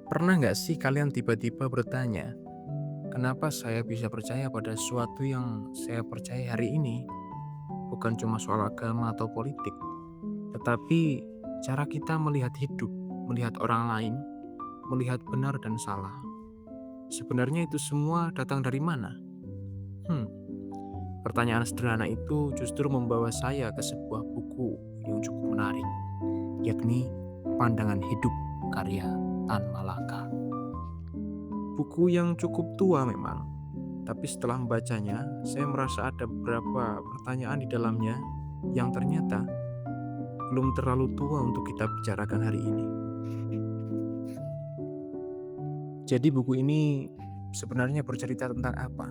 Pernah nggak sih kalian tiba-tiba bertanya, kenapa saya bisa percaya pada sesuatu yang saya percaya hari ini? Bukan cuma soal agama atau politik, tetapi cara kita melihat hidup, melihat orang lain, melihat benar dan salah. Sebenarnya itu semua datang dari mana? Hmm, Pertanyaan sederhana itu justru membawa saya ke sebuah buku yang cukup menarik, yakni Pandangan Hidup karya Tan Malaka. Buku yang cukup tua memang, tapi setelah membacanya, saya merasa ada beberapa pertanyaan di dalamnya yang ternyata belum terlalu tua untuk kita bicarakan hari ini. Jadi buku ini sebenarnya bercerita tentang apa?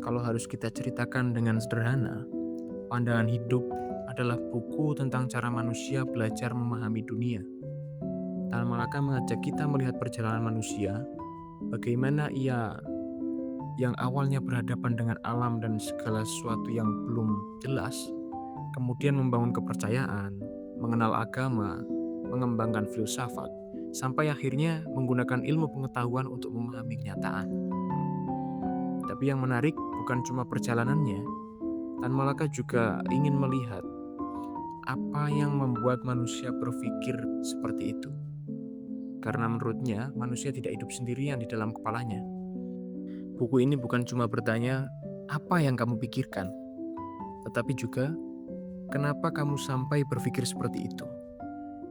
Kalau harus kita ceritakan dengan sederhana, Pandangan Hidup adalah buku tentang cara manusia belajar memahami dunia. Tan Malaka mengajak kita melihat perjalanan manusia, bagaimana ia yang awalnya berhadapan dengan alam dan segala sesuatu yang belum jelas, kemudian membangun kepercayaan, mengenal agama, mengembangkan filsafat, sampai akhirnya menggunakan ilmu pengetahuan untuk memahami kenyataan. Tapi yang menarik bukan cuma perjalanannya, Tan Malaka juga ingin melihat apa yang membuat manusia berpikir seperti itu. Karena menurutnya, manusia tidak hidup sendirian di dalam kepalanya. Buku ini bukan cuma bertanya, apa yang kamu pikirkan? Tetapi juga, kenapa kamu sampai berpikir seperti itu?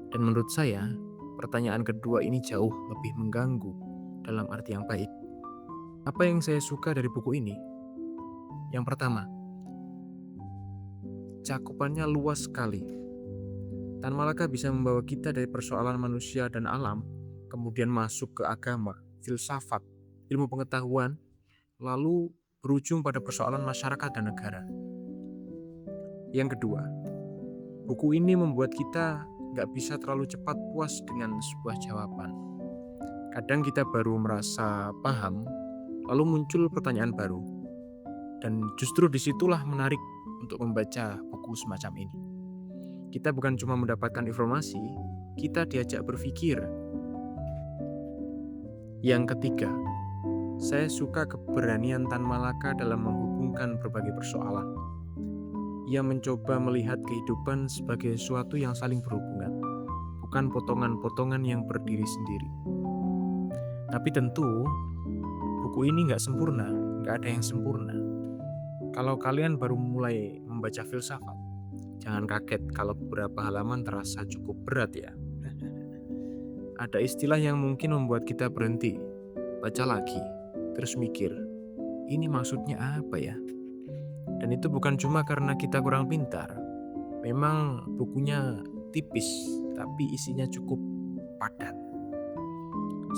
Dan menurut saya, pertanyaan kedua ini jauh lebih mengganggu dalam arti yang baik. Apa yang saya suka dari buku ini? Yang pertama, cakupannya luas sekali. Tan Malaka bisa membawa kita dari persoalan manusia dan alam, kemudian masuk ke agama, filsafat, ilmu pengetahuan, lalu berujung pada persoalan masyarakat dan negara. Yang kedua, buku ini membuat kita nggak bisa terlalu cepat puas dengan sebuah jawaban. Kadang kita baru merasa paham, lalu muncul pertanyaan baru. Dan justru disitulah menarik untuk membaca buku semacam ini. Kita bukan cuma mendapatkan informasi, kita diajak berpikir. Yang ketiga, saya suka keberanian Tan Malaka dalam menghubungkan berbagai persoalan. Ia mencoba melihat kehidupan sebagai sesuatu yang saling berhubungan, bukan potongan-potongan yang berdiri sendiri. Tapi tentu, buku ini nggak sempurna, nggak ada yang sempurna. Kalau kalian baru mulai membaca filsafat, jangan kaget kalau beberapa halaman terasa cukup berat ya. Ada istilah yang mungkin membuat kita berhenti, baca lagi, terus mikir, ini maksudnya apa ya? Dan itu bukan cuma karena kita kurang pintar. Memang bukunya tipis, tapi isinya cukup padat.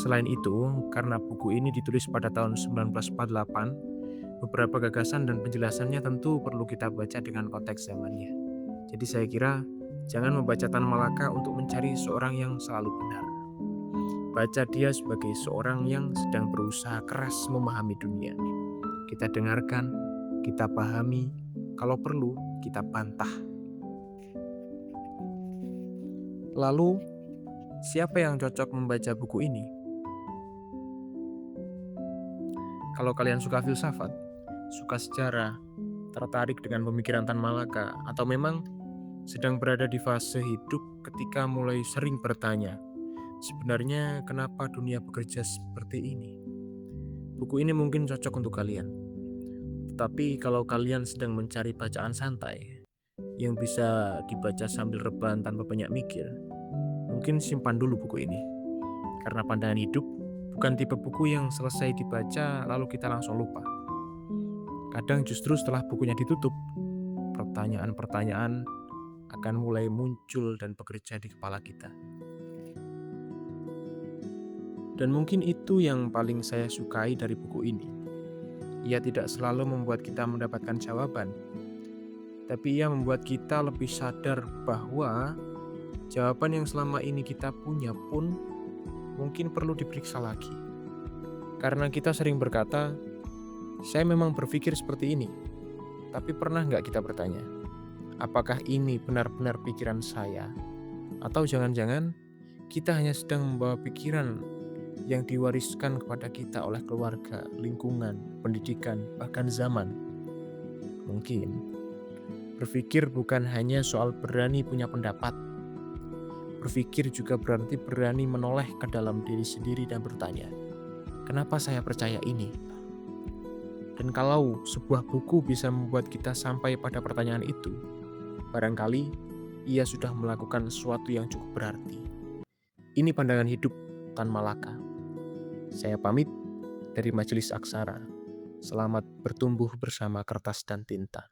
Selain itu, karena buku ini ditulis pada tahun 1948, beberapa gagasan dan penjelasannya tentu perlu kita baca dengan konteks zamannya. Jadi saya kira jangan membaca Tan Malaka untuk mencari seorang yang selalu benar. Baca dia sebagai seorang yang sedang berusaha keras memahami dunia. Kita dengarkan, kita pahami, kalau perlu kita bantah. Lalu, siapa yang cocok membaca buku ini? Kalau kalian suka filsafat, suka sejarah, tertarik dengan pemikiran Tan Malaka, atau memang sedang berada di fase hidup ketika mulai sering bertanya, sebenarnya kenapa dunia bekerja seperti ini? Buku ini mungkin cocok untuk kalian. Tetapi kalau kalian sedang mencari bacaan santai, yang bisa dibaca sambil rebahan tanpa banyak mikir, mungkin simpan dulu buku ini. Karena Pandangan Hidup bukan tipe buku yang selesai dibaca lalu kita langsung lupa. Kadang justru setelah bukunya ditutup, pertanyaan-pertanyaan akan mulai muncul dan bekerja di kepala kita. Dan mungkin itu yang paling saya sukai dari buku ini. Ia tidak selalu membuat kita mendapatkan jawaban, tapi ia membuat kita lebih sadar bahwa jawaban yang selama ini kita punya pun mungkin perlu diperiksa lagi. Karena kita sering berkata, saya memang berpikir seperti ini. Tapi pernah nggak kita bertanya, apakah ini benar-benar pikiran saya? Atau jangan-jangan kita hanya sedang membawa pikiran yang diwariskan kepada kita oleh keluarga, lingkungan, pendidikan, bahkan zaman. Mungkin berpikir bukan hanya soal berani punya pendapat. Berpikir juga berarti berani menoleh ke dalam diri sendiri dan bertanya, kenapa saya percaya ini? Dan kalau sebuah buku bisa membuat kita sampai pada pertanyaan itu, barangkali ia sudah melakukan sesuatu yang cukup berarti. Ini pandangan hidup Tan Malaka. Saya pamit dari Majelis Aksara. Selamat bertumbuh bersama kertas dan tinta.